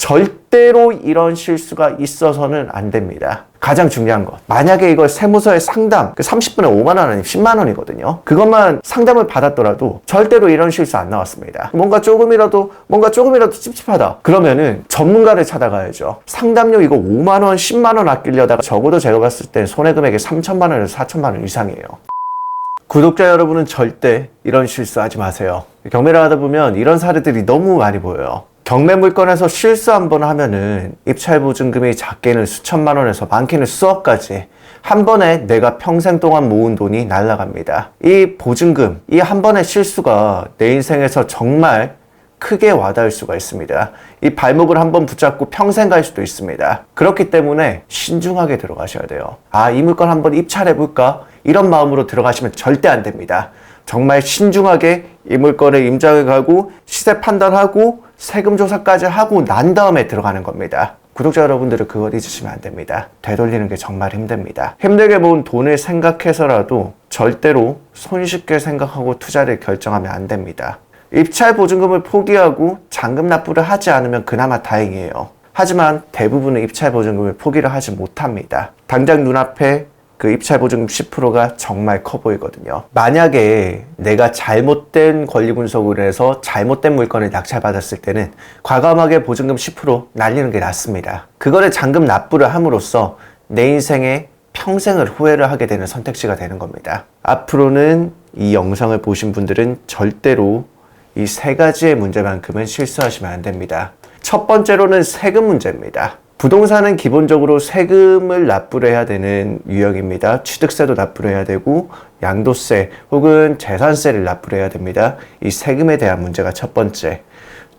절대로 이런 실수가 있어서는 안 됩니다. 가장 중요한 것. 만약에 이걸 세무서의 상담, 30분에 5만 원 아니면 10만 원이거든요. 그것만 상담을 받았더라도 절대로 이런 실수 안 나왔습니다. 뭔가 조금이라도 찝찝하다. 그러면은 전문가를 찾아가야죠. 상담료 이거 5만 원, 10만 원 아끼려다가 적어도 제가 봤을 때 손해금액이 3천만 원에서 4천만 원 이상이에요. 구독자 여러분은 절대 이런 실수하지 마세요. 경매를 하다 보면 이런 사례들이 너무 많이 보여요. 경매 물건에서 실수 한번 하면은 입찰 보증금이 작게는 수천만 원에서 많게는 수억까지 한 번에 내가 평생 동안 모은 돈이 날아갑니다. 이 보증금, 이 한 번의 실수가 내 인생에서 정말 크게 와닿을 수가 있습니다. 이 발목을 한번 붙잡고 평생 갈 수도 있습니다. 그렇기 때문에 신중하게 들어가셔야 돼요. 이 물건 한번 입찰해볼까? 이런 마음으로 들어가시면 절대 안 됩니다. 정말 신중하게 이 물건에 임장을 가고 시세 판단하고 세금 조사까지 하고 난 다음에 들어가는 겁니다. 구독자 여러분들은 그걸 잊으시면 안 됩니다. 되돌리는 게 정말 힘듭니다. 힘들게 모은 돈을 생각해서라도 절대로 손쉽게 생각하고 투자를 결정하면 안 됩니다. 입찰 보증금을 포기하고 잔금 납부를 하지 않으면 그나마 다행이에요. 하지만 대부분은 입찰 보증금을 포기를 하지 못합니다. 당장 눈앞에 그 입찰 보증금 10%가 정말 커 보이거든요. 만약에 내가 잘못된 권리 분석을 해서 잘못된 물건을 낙찰받았을 때는 과감하게 보증금 10% 날리는 게 낫습니다. 그거를 잔금 납부를 함으로써 내 인생에 평생을 후회를 하게 되는 선택지가 되는 겁니다. 앞으로는 이 영상을 보신 분들은 절대로 이 세 가지의 문제만큼은 실수하시면 안 됩니다. 첫 번째로는 세금 문제입니다. 부동산은 기본적으로 세금을 납부를 해야 되는 유형입니다. 취득세도 납부를 해야 되고 양도세 혹은 재산세를 납부를 해야 됩니다. 이 세금에 대한 문제가 첫 번째.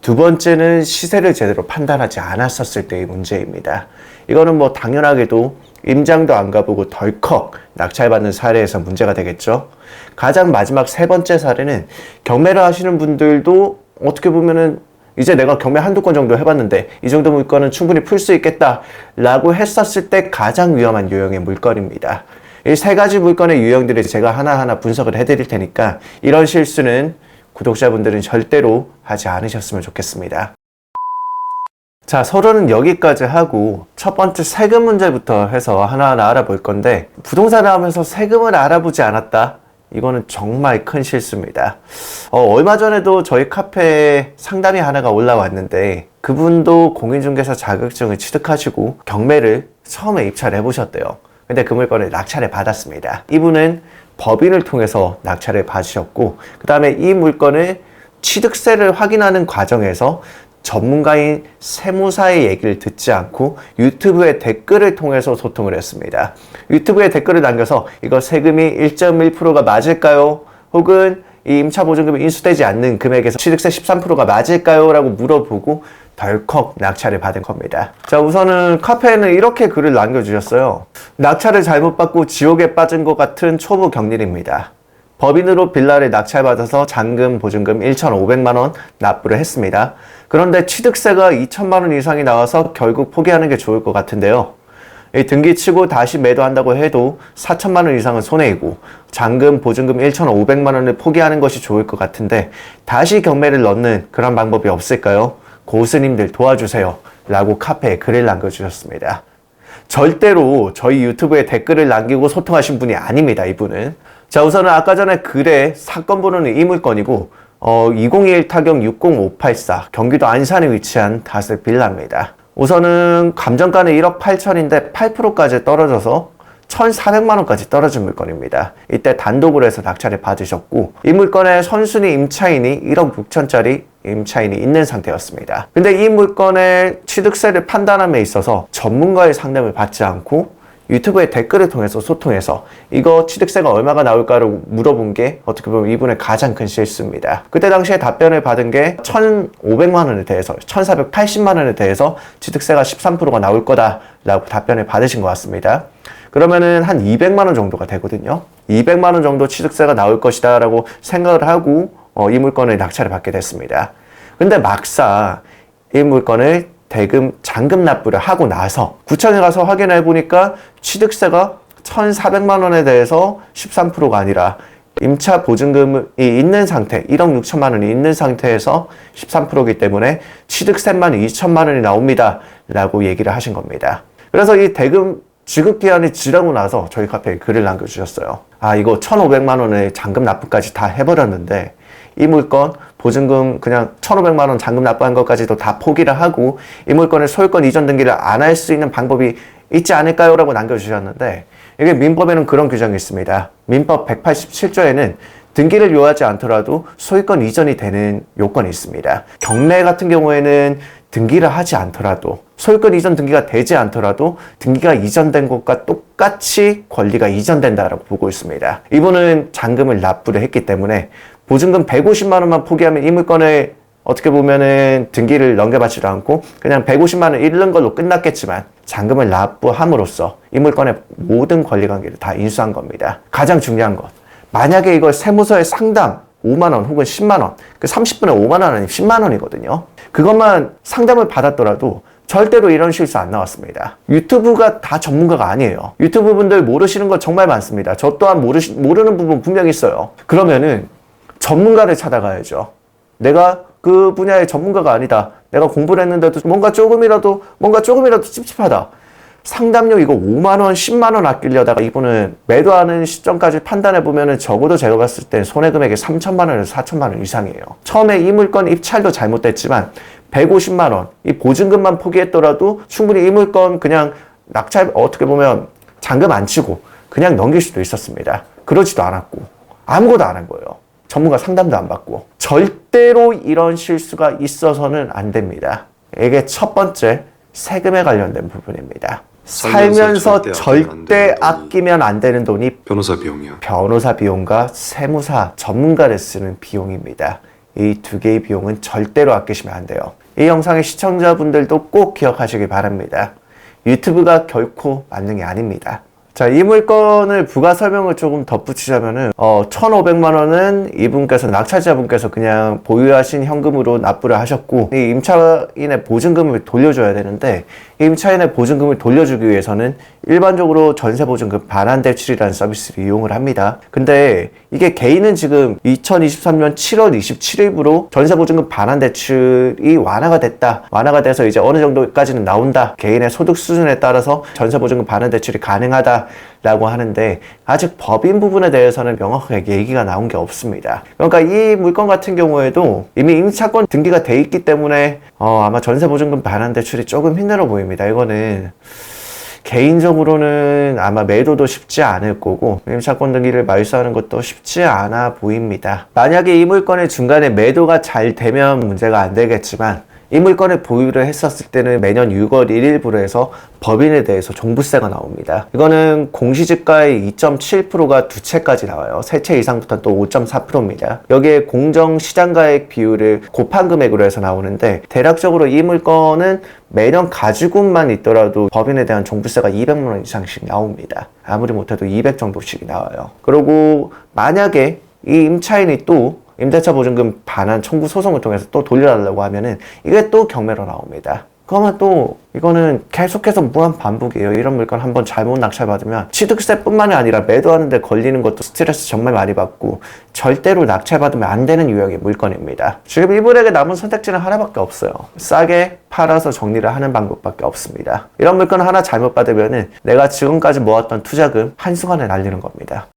두 번째는 시세를 제대로 판단하지 않았었을 때의 문제입니다. 이거는 뭐 당연하게도 임장도 안 가보고 덜컥 낙찰받는 사례에서 문제가 되겠죠. 가장 마지막 세 번째 사례는 경매를 하시는 분들도 어떻게 보면은 이제 내가 경매 한두 건 정도 해봤는데 이 정도 물건은 충분히 풀 수 있겠다 라고 했었을 때 가장 위험한 유형의 물건입니다. 이 세 가지 물건의 유형들을 제가 하나하나 분석을 해드릴 테니까 이런 실수는 구독자분들은 절대로 하지 않으셨으면 좋겠습니다. 자, 서론은 여기까지 하고 첫 번째 세금 문제부터 해서 하나하나 알아볼 건데, 부동산을 하면서 세금을 알아보지 않았다? 이거는 정말 큰 실수입니다. 얼마 전에도 저희 카페에 상담이 하나가 올라왔는데 그분도 공인중개사 자격증을 취득하시고 경매를 처음에 입찰해 보셨대요. 근데 그 물건을 낙찰을 받았습니다. 이분은 법인을 통해서 낙찰을 받으셨고, 그 다음에 이 물건을 취득세를 확인하는 과정에서 전문가인 세무사의 얘기를 듣지 않고 유튜브의 댓글을 통해서 소통을 했습니다. 유튜브에 댓글을 남겨서 이거 세금이 1.1%가 맞을까요? 혹은 이 임차보증금이 인수되지 않는 금액에서 취득세 13%가 맞을까요? 라고 물어보고 덜컥 낙찰을 받은 겁니다. 자, 우선은 카페에는 이렇게 글을 남겨주셨어요. 낙찰을 잘못 받고 지옥에 빠진 것 같은 초보 경리입니다. 법인으로 빌라를 낙찰받아서 잔금, 보증금 1,500만 원 납부를 했습니다. 그런데 취득세가 2천만 원 이상이 나와서 결국 포기하는 게 좋을 것 같은데요. 등기치고 다시 매도한다고 해도 4천만 원 이상은 손해이고 잔금, 보증금 1,500만 원을 포기하는 것이 좋을 것 같은데 다시 경매를 넣는 그런 방법이 없을까요? 고수님들 도와주세요 라고 카페에 글을 남겨주셨습니다. 절대로 저희 유튜브에 댓글을 남기고 소통하신 분이 아닙니다, 이분은. 자, 우선은 아까 전에 글에 사건 번호는 이 물건이고 2021 타경 60584 경기도 안산에 위치한 다슬 빌라입니다. 우선은 감정가는 1억 8천인데 8%까지 떨어져서 1,400만 원까지 떨어진 물건입니다. 이때 단독으로 해서 낙찰을 받으셨고 이 물건의 선순위 임차인이 1억 6천짜리 임차인이 있는 상태였습니다. 근데 이 물건의 취득세를 판단함에 있어서 전문가의 상담을 받지 않고 유튜브의 댓글을 통해서 소통해서 이거 취득세가 얼마가 나올까를 물어본 게 어떻게 보면 이분의 가장 큰 실수입니다. 그때 당시에 답변을 받은 게 1,500만 원에 대해서 1,480만 원에 대해서 취득세가 13%가 나올 거다 라고 답변을 받으신 것 같습니다. 그러면은 한 200만 원 정도가 되거든요. 200만 원 정도 취득세가 나올 것이다 라고 생각을 하고 이 물건을 낙찰을 받게 됐습니다. 근데 막상 이 물건을 대금, 잔금 납부를 하고 나서 구청에 가서 확인해 보니까 취득세가 1,400만 원에 대해서 13%가 아니라 임차 보증금이 있는 상태, 1억 6천만 원이 있는 상태에서 13%이기 때문에 취득세만 2천만 원이 나옵니다 라고 얘기를 하신 겁니다. 그래서 이 대금 지급기한이 지나고 나서 저희 카페에 글을 남겨주셨어요. 아, 이거 1,500만 원의 잔금 납부까지 다 해버렸는데 이 물건 보증금 그냥 1,500만 원 잔금 납부한 것까지도 다 포기를 하고 이 물건의 소유권 이전 등기를 안 할 수 있는 방법이 있지 않을까요? 라고 남겨주셨는데, 이게 민법에는 그런 규정이 있습니다. 민법 187조에는 등기를 요하지 않더라도 소유권 이전이 되는 요건이 있습니다. 경매 같은 경우에는 등기를 하지 않더라도, 소유권 이전 등기가 되지 않더라도 등기가 이전된 것과 똑같이 권리가 이전된다라고 보고 있습니다. 이분은 잔금을 납부를 했기 때문에 보증금 150만 원만 포기하면 이 물건을 어떻게 보면은 등기를 넘겨받지도 않고 그냥 150만 원 잃는 걸로 끝났겠지만 잔금을 납부함으로써 이 물건의 모든 권리관계를 다 인수한 겁니다. 가장 중요한 것, 만약에 이걸 세무서에 상담 5만 원 혹은 10만 원, 그 30분에 5만 원 아니면 10만 원이거든요. 그것만 상담을 받았더라도 절대로 이런 실수 안 나왔습니다. 유튜브가 다 전문가가 아니에요. 유튜브 분들 모르시는 거 정말 많습니다. 저 또한 모르는 부분 분명히 있어요. 그러면은 전문가를 찾아가야죠. 내가 그 분야의 전문가가 아니다. 내가 공부를 했는데도 뭔가 조금이라도 찝찝하다. 상담료 이거 5만 원, 10만 원 아끼려다가 이분은 매도하는 시점까지 판단해 보면은 적어도 제가 봤을 때 손해금액이 3천만 원에서 4천만 원 이상이에요. 처음에 이 물건 입찰도 잘못됐지만 150만 원, 이 보증금만 포기했더라도 충분히 이 물건 그냥 낙찰 어떻게 보면 잔금 안 치고 그냥 넘길 수도 있었습니다. 그러지도 않았고 아무것도 안 한 거예요. 전문가 상담도 안 받고. 절대로 이런 실수가 있어서는 안 됩니다. 이게 첫 번째 세금에 관련된 부분입니다. 살면서 절대 아끼면 안 되는 돈이 변호사 비용이요. 변호사 비용과 세무사 전문가를 쓰는 비용입니다. 이 두 개의 비용은 절대로 아끼시면 안 돼요. 이 영상의 시청자분들도 꼭 기억하시기 바랍니다. 유튜브가 결코 만능이 아닙니다. 자, 이 물건을 부가 설명을 조금 덧붙이자면은 1,500만 원은 이분께서 낙찰자분께서 그냥 보유하신 현금으로 납부를 하셨고, 이 임차인의 보증금을 돌려줘야 되는데 이 임차인의 보증금을 돌려주기 위해서는 일반적으로 전세보증금 반환대출이라는 서비스를 이용을 합니다. 근데 이게 개인은 지금 2023년 7월 27일부로 전세보증금 반환대출이 완화가 됐다. 완화가 돼서 이제 어느 정도까지는 나온다. 개인의 소득 수준에 따라서 전세보증금 반환대출이 가능하다 라고 하는데 아직 법인 부분에 대해서는 명확하게 얘기가 나온 게 없습니다. 그러니까 이 물건 같은 경우에도 이미 임차권 등기가 돼 있기 때문에 아마 전세보증금 반환대출이 조금 힘들어 보입니다. 이거는 개인적으로는 아마 매도도 쉽지 않을 거고 임차권 등기를 말소하는 것도 쉽지 않아 보입니다. 만약에 이 물건의 중간에 매도가 잘 되면 문제가 안 되겠지만 이 물건을 보유를 했었을 때는 매년 6월 1일부로 해서 법인에 대해서 종부세가 나옵니다. 이거는 공시지가의 2.7%가 두 채까지 나와요. 세 채 이상부터는 또 5.4%입니다. 여기에 공정시장가액 비율을 곱한 금액으로 해서 나오는데 대략적으로 이 물건은 매년 가지고만 있더라도 법인에 대한 종부세가 200만 원 이상씩 나옵니다. 아무리 못해도 200 정도씩 나와요. 그리고 만약에 이 임차인이 또 임대차 보증금 반환 청구 소송을 통해서 또 돌려달라고 하면은 이게 또 경매로 나옵니다. 그러면 또 이거는 계속해서 무한 반복이에요. 이런 물건 한번 잘못 낙찰받으면 취득세뿐만이 아니라 매도하는데 걸리는 것도 스트레스 정말 많이 받고 절대로 낙찰받으면 안 되는 유형의 물건입니다. 지금 이분에게 남은 선택지는 하나밖에 없어요. 싸게 팔아서 정리를 하는 방법밖에 없습니다. 이런 물건 하나 잘못 받으면은 내가 지금까지 모았던 투자금 한순간에 날리는 겁니다.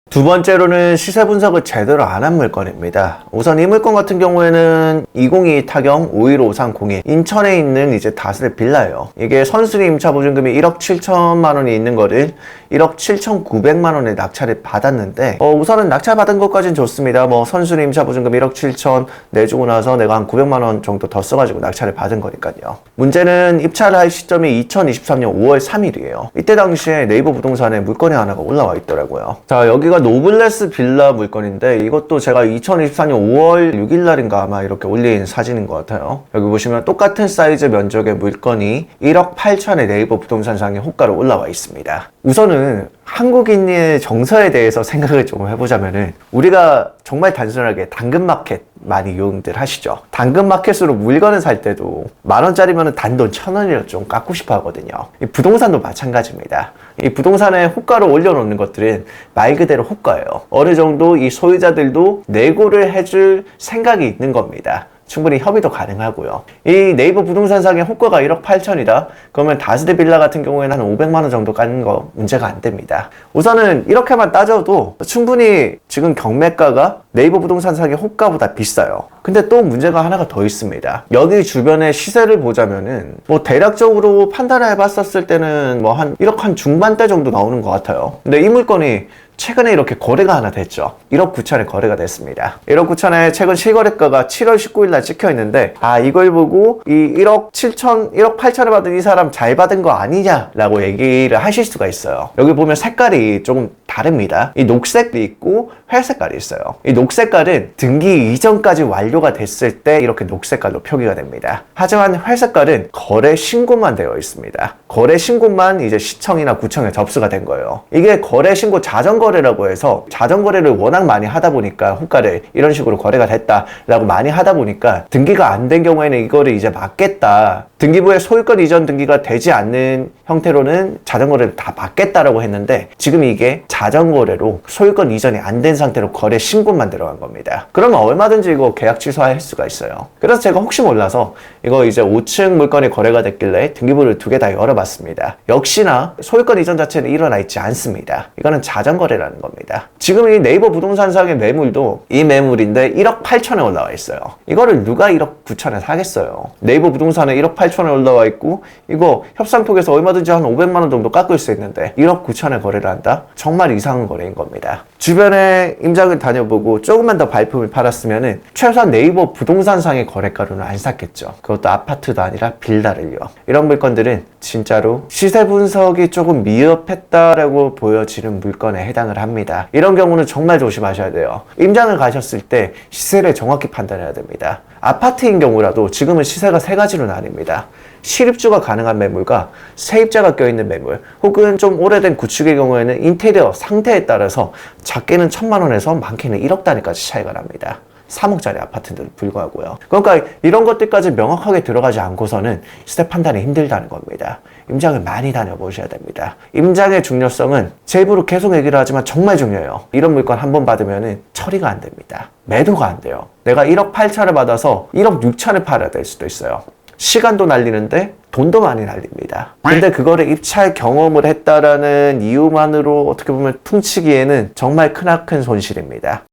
두 번째로는 시세 분석을 제대로 안 한 물건입니다. 우선 이 물건 같은 경우에는 2022 타경 51530이 인천에 있는 이제 다세대 빌라예요. 이게 선순위 임차 보증금이 1억 7천만 원이 있는 거를 1억 7,900만 원에 낙찰을 받았는데 우선은 낙찰 받은 것까지는 좋습니다. 선순위 임차 보증금 1억 7천 내주고 나서 내가 한 900만 원 정도 더 써가지고 낙찰을 받은 거니까요. 문제는 입찰을 할 시점이 2023년 5월 3일이에요. 이때 당시에 네이버 부동산에 물건이 하나가 올라와 있더라고요. 자, 여기가 노블레스 빌라 물건인데 이것도 제가 2024년 5월 6일 날인가 아마 이렇게 올린 사진인 것 같아요. 여기 보시면 똑같은 사이즈 면적의 물건이 1억 8천에 네이버 부동산상에 호가로 올라와 있습니다. 우선은 한국인의 정서에 대해서 생각을 좀 해보자면은 우리가 정말 단순하게 당근마켓 많이 이용들 하시죠. 당근마켓으로 물건을 살 때도 10,000원짜리면 단돈 1,000원이라도 좀 깎고 싶어 하거든요. 이 부동산도 마찬가지입니다. 이 부동산에 호가를 올려놓는 것들은 말 그대로 호가예요. 어느 정도 이 소유자들도 내고를 해줄 생각이 있는 겁니다. 충분히 협의도 가능하고요. 이 네이버 부동산상의 호가가 1억 8천이다? 그러면 다세대 빌라 같은 경우에는 한 500만 원 정도 까는 거 문제가 안 됩니다. 우선은 이렇게만 따져도 충분히 지금 경매가가 네이버 부동산상의 호가보다 비싸요. 근데 또 문제가 하나가 더 있습니다. 여기 주변의 시세를 보자면은 뭐 대략적으로 판단을 해봤었을 때는 뭐 한 1억 한 중반대 정도 나오는 것 같아요. 근데 이 물건이 최근에 이렇게 거래가 하나 됐죠. 1억 9천에 거래가 됐습니다. 1억 9천에 최근 실거래가가 7월 19일 날 찍혀 있는데, 이걸 보고 이 1억 7천, 1억 8천을 받은 이 사람 잘 받은 거 아니냐라고 얘기를 하실 수가 있어요. 여기 보면 색깔이 조금 다릅니다. 이 녹색도 있고 회색깔이 있어요. 이 녹색깔은 등기 이전까지 완료가 됐을 때 이렇게 녹색깔로 표기가 됩니다. 하지만 회색깔은 거래 신고만 되어 있습니다. 거래 신고만 이제 시청이나 구청에 접수가 된 거예요. 이게 거래 신고 자전거래라고 해서 자전거래를 워낙 많이 하다 보니까 호가를 이런 식으로 거래가 됐다라고 많이 하다 보니까 등기가 안 된 경우에는 이거를 이제 막겠다. 등기부에 소유권 이전 등기가 되지 않는 형태로는 자전거래를 다 막겠다라고 했는데, 지금 이게 자전거래로 소유권 이전이 안 된 상태로 거래 신고만 들어간 겁니다. 그러면 얼마든지 이거 계약 취소할 수가 있어요. 그래서 제가 혹시 몰라서 이거 이제 5층 물건이 거래가 됐길래 등기부를 2개 다 열어봤습니다. 역시나 소유권 이전 자체는 일어나 있지 않습니다. 이거는 자전거래라는 겁니다. 지금 이 네이버 부동산상의 매물도 이 매물인데 1억 8천에 올라와 있어요. 이거를 누가 1억 9천에 사겠어요? 네이버 부동산에 1억 8천에 올라와 있고 이거 협상톡에서 얼마든지 한 500만 원 정도 깎을 수 있는데 1억 9천에 거래를 한다? 정말 이상한 거래인 겁니다. 주변에 임장을 다녀보고 조금만 더 발품을 팔았으면은 최소한 네이버 부동산상의 거래가로는 안 샀겠죠. 그것도 아파트도 아니라 빌라를요. 이런 물건들은 진짜로 시세 분석이 조금 미흡했다라고 보여지는 물건에 해당을 합니다. 이런 경우는 정말 조심하셔야 돼요. 임장을 가셨을 때 시세를 정확히 판단해야 됩니다. 아파트인 경우라도 지금은 시세가 3가지로 나뉩니다. 실입주가 가능한 매물과 세입자가 껴있는 매물, 혹은 좀 오래된 구축의 경우에는 인테리어 상태에 따라서 작게는 1,000만 원에서 많게는 1억 단위까지 차이가 납니다. 3억짜리 아파트들은 불구하고요. 그러니까 이런 것들까지 명확하게 들어가지 않고서는 시세 판단이 힘들다는 겁니다. 임장을 많이 다녀보셔야 됩니다. 임장의 중요성은 제 입으로 계속 얘기를 하지만 정말 중요해요. 이런 물건 한 번 받으면 처리가 안 됩니다. 매도가 안 돼요. 내가 1억 8천을 받아서 1억 6천에 팔아야 될 수도 있어요. 시간도 날리는데 돈도 많이 날립니다. 근데 그거를 입찰 경험을 했다라는 이유만으로 어떻게 보면 퉁치기에는 정말 크나큰 손실입니다.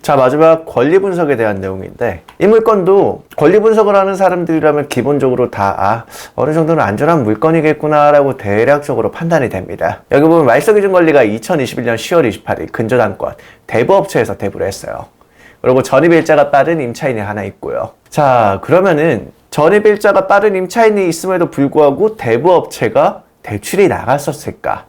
자, 마지막 권리 분석에 대한 내용인데, 이 물건도 권리 분석을 하는 사람들이라면 기본적으로 다 어느 정도는 안전한 물건이겠구나 라고 대략적으로 판단이 됩니다. 여기 보면 말소기준 권리가 2021년 10월 28일 근저당권 대부업체에서 대부를 했어요. 그리고 전입일자가 빠른 임차인이 하나 있고요. 자, 그러면은 전입일자가 빠른 임차인이 있음에도 불구하고 대부업체가 대출이 나갔었을까?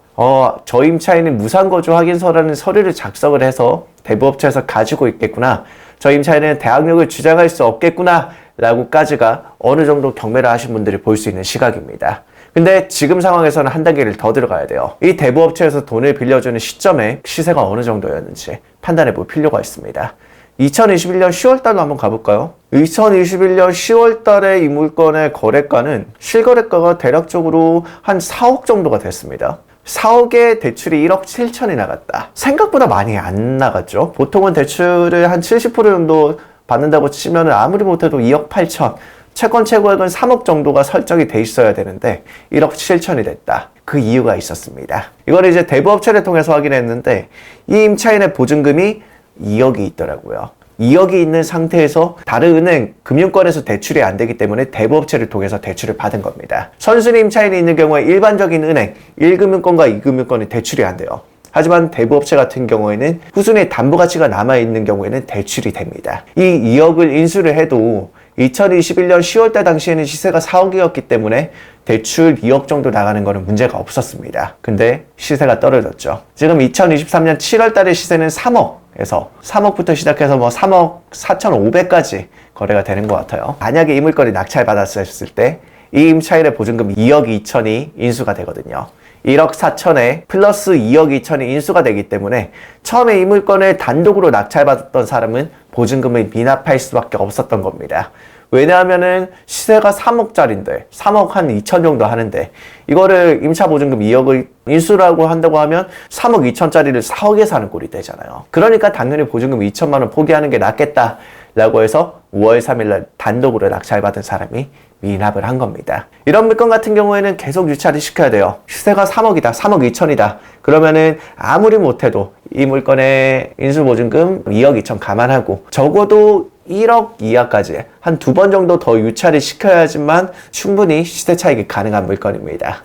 저 임차인은 무상거주 확인서라는 서류를 작성을 해서 대부업체에서 가지고 있겠구나. 저 임차인은 대항력을 주장할 수 없겠구나. 라고까지가 어느 정도 경매를 하신 분들이 볼 수 있는 시각입니다. 근데 지금 상황에서는 한 단계를 더 들어가야 돼요. 이 대부업체에서 돈을 빌려주는 시점에 시세가 어느 정도였는지 판단해 볼 필요가 있습니다. 2021년 10월달로 한번 가볼까요? 2021년 10월달에 이 물건의 거래가는 실거래가가 대략적으로 한 4억 정도가 됐습니다. 4억에 대출이 1억 7천이 나갔다. 생각보다 많이 안 나갔죠. 보통은 대출을 한 70% 정도 받는다고 치면 아무리 못해도 2억 8천, 채권 최고액은 3억 정도가 설정이 돼 있어야 되는데 1억 7천이 됐다. 그 이유가 있었습니다. 이걸 이제 대부업체를 통해서 확인했는데 이 임차인의 보증금이 2억이 있더라고요. 2억이 있는 상태에서 다른 은행, 금융권에서 대출이 안 되기 때문에 대부업체를 통해서 대출을 받은 겁니다. 선순위 임차인이 있는 경우에 일반적인 은행, 1금융권과 2금융권이 대출이 안 돼요. 하지만 대부업체 같은 경우에는 후순위에 담보가치가 남아있는 경우에는 대출이 됩니다. 이 2억을 인수를 해도 2021년 10월달 당시에는 시세가 4억이었기 때문에 대출 2억 정도 나가는 거는 문제가 없었습니다. 근데 시세가 떨어졌죠. 지금 2023년 7월달의 시세는 3억에서 3억부터 시작해서 뭐 3억 4,500까지 거래가 되는 것 같아요. 만약에 이 물건이 낙찰받았을 때 이 임차인의 보증금 2억 2천이 인수가 되거든요. 1억 4천에 플러스 2억 2천이 인수가 되기 때문에 처음에 이 물건을 단독으로 낙찰받았던 사람은 보증금을 미납할 수밖에 없었던 겁니다. 왜냐하면은 시세가 3억짜리인데 3억 한 2천 정도 하는데 이거를 임차 보증금 2억을 인수라고 한다고 하면 3억 2천짜리를 4억에 사는 꼴이 되잖아요. 그러니까 당연히 보증금 2천만 원 포기하는 게 낫겠다라고 해서 5월 3일날 단독으로 낙찰받은 사람이 미납을 한 겁니다. 이런 물건 같은 경우에는 계속 유찰을 시켜야 돼요. 시세가 3억이다, 3억 2천이다. 그러면은 아무리 못해도 이 물건의 인수보증금 2억 2천 감안하고 적어도 1억 이하까지 한 2번 정도 더 유찰을 시켜야지만 충분히 시세 차익이 가능한 물건입니다.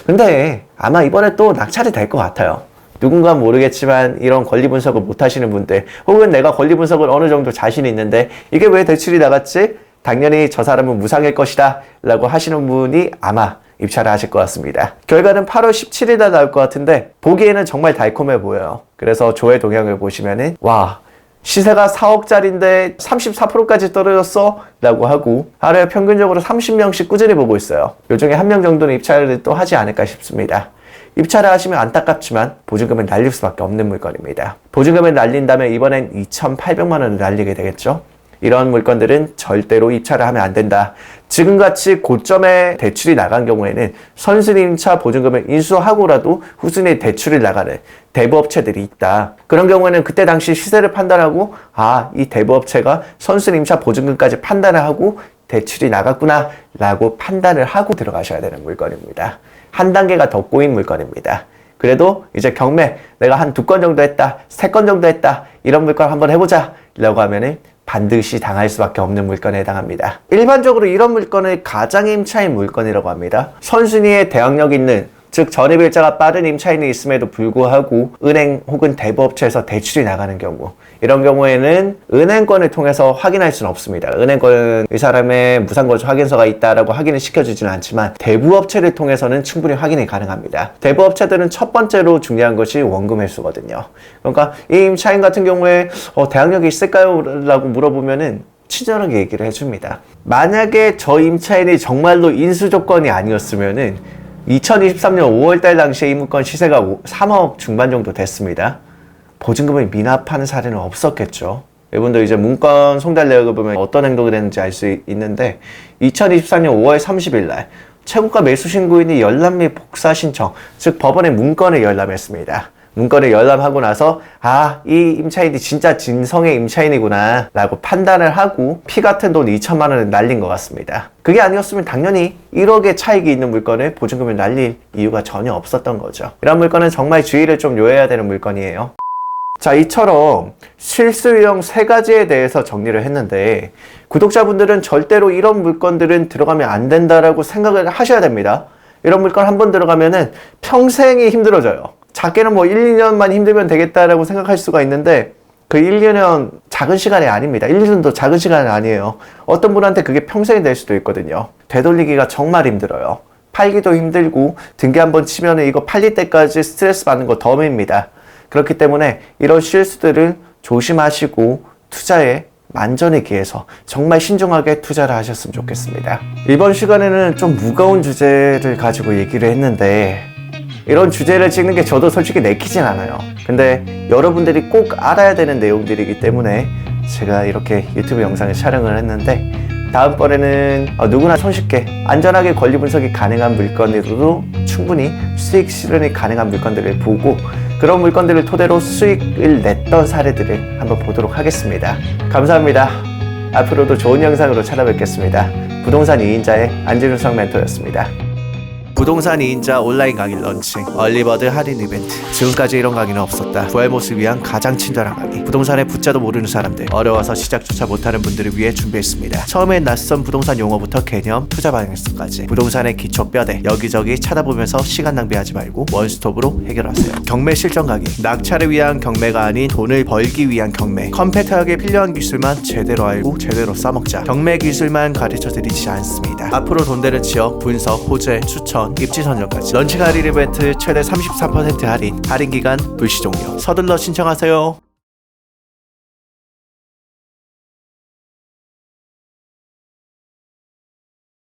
근데 아마 이번에 또 낙찰이 될 것 같아요. 누군가 모르겠지만 이런 권리 분석을 못 하시는 분들, 혹은 내가 권리 분석을 어느 정도 자신이 있는데 이게 왜 대출이 나갔지? 당연히 저 사람은 무상일 것이다 라고 하시는 분이 아마 입찰을 하실 것 같습니다. 결과는 8월 17일에 나올 것 같은데 보기에는 정말 달콤해 보여요. 그래서 조회 동향을 보시면은 와, 시세가 4억짜리인데 34%까지 떨어졌어? 라고 하고 하루에 평균적으로 30명씩 꾸준히 보고 있어요. 요중에 한 명 정도는 입찰을 또 하지 않을까 싶습니다. 입찰을 하시면 안타깝지만 보증금을 날릴 수밖에 없는 물건입니다. 보증금을 날린다면 이번엔 2,800만 원을 날리게 되겠죠. 이런 물건들은 절대로 입찰을 하면 안 된다. 지금같이 고점에 대출이 나간 경우에는 선순임차 보증금을 인수하고라도 후순위에 대출이 나가는 대부업체들이 있다. 그런 경우에는 그때 당시 시세를 판단하고 이 대부업체가 선순임차 보증금까지 판단을 하고 대출이 나갔구나 라고 판단을 하고 들어가셔야 되는 물건입니다. 한 단계가 더 꼬인 물건입니다. 그래도 이제 경매 내가 한 2건 정도 했다, 3건 정도 했다, 이런 물건 한번 해보자 라고 하면은 반드시 당할 수밖에 없는 물건에 해당합니다. 일반적으로 이런 물건을 가장임차인 물건이라고 합니다. 선순위에 대항력 있는, 즉 전입일자가 빠른 임차인이 있음에도 불구하고 은행 혹은 대부업체에서 대출이 나가는 경우, 이런 경우에는 은행권을 통해서 확인할 수는 없습니다. 은행권은 이 사람의 무상거주 확인서가 있다라고 확인을 시켜주지는 않지만 대부업체를 통해서는 충분히 확인이 가능합니다. 대부업체들은 첫 번째로 중요한 것이 원금 회수거든요. 그러니까 이 임차인 같은 경우에 대항력이 있을까요? 라고 물어보면은 친절하게 얘기를 해줍니다. 만약에 저 임차인이 정말로 인수 조건이 아니었으면은 2023년 5월달 당시에 이 물건 시세가 3억 중반 정도 됐습니다. 보증금을 미납하는 사례는 없었겠죠. 여러분들 이제 문건 송달 내역을 보면 어떤 행동을 했는지 알 수 있는데 2023년 5월 30일 날 최고가 매수 신고인이 열람 및 복사 신청, 즉 법원에 문건을 열람했습니다. 문건을 열람하고 나서 이 임차인이 진짜 진성의 임차인이구나 라고 판단을 하고 피 같은 돈 2천만 원을 날린 것 같습니다. 그게 아니었으면 당연히 1억의 차익이 있는 물건을 보증금을 날릴 이유가 전혀 없었던 거죠. 이런 물건은 정말 주의를 좀 요해야 되는 물건이에요. 자, 이처럼 실수 유형 3가지에 대해서 정리를 했는데 구독자분들은 절대로 이런 물건들은 들어가면 안 된다라고 생각을 하셔야 됩니다. 이런 물건 한번 들어가면은 평생이 힘들어져요. 작게는 뭐 1, 2년만 힘들면 되겠다라고 생각할 수가 있는데 그 1, 2년 작은 시간이 아닙니다. 1, 2년도 작은 시간이 아니에요. 어떤 분한테 그게 평생이 될 수도 있거든요. 되돌리기가 정말 힘들어요. 팔기도 힘들고 등기 한번 치면은 이거 팔릴 때까지 스트레스 받는 거 덤입니다. 그렇기 때문에 이런 실수들을 조심하시고 투자에 만전을 기해서 정말 신중하게 투자를 하셨으면 좋겠습니다. 이번 시간에는 좀 무거운 주제를 가지고 얘기를 했는데 이런 주제를 찍는 게 저도 솔직히 내키진 않아요. 근데 여러분들이 꼭 알아야 되는 내용들이기 때문에 제가 이렇게 유튜브 영상을 촬영을 했는데 다음번에는 누구나 손쉽게 안전하게 권리 분석이 가능한 물건으로도 충분히 수익 실현이 가능한 물건들을 보고 그런 물건들을 토대로 수익을 냈던 사례들을 한번 보도록 하겠습니다. 감사합니다. 앞으로도 좋은 영상으로 찾아뵙겠습니다. 부동산 2인자의 안진우성 멘토였습니다. 부동산 2인자 온라인 강의 런칭, 얼리버드 할인 이벤트. 지금까지 이런 강의는 없었다. 부활못을 위한 가장 친절한 강의. 부동산의 붙자도 모르는 사람들, 어려워서 시작조차 못하는 분들을 위해 준비했습니다. 처음엔 낯선 부동산 용어부터 개념, 투자 방향성까지 부동산의 기초 뼈대, 여기저기 찾아보면서 시간 낭비하지 말고 원스톱으로 해결하세요. 경매 실전 강의, 낙찰을 위한 경매가 아닌 돈을 벌기 위한 경매. 컴팩트하게 필요한 기술만 제대로 알고 제대로 써먹자. 경매 기술만 가르쳐드리지 않습니다. 앞으로 돈 되는 지역, 분석, 호재, 추천, 입지 선정까지. 런칭 할인 이벤트 최대 33% 할인 기간 불시 종료. 서둘러 신청하세요.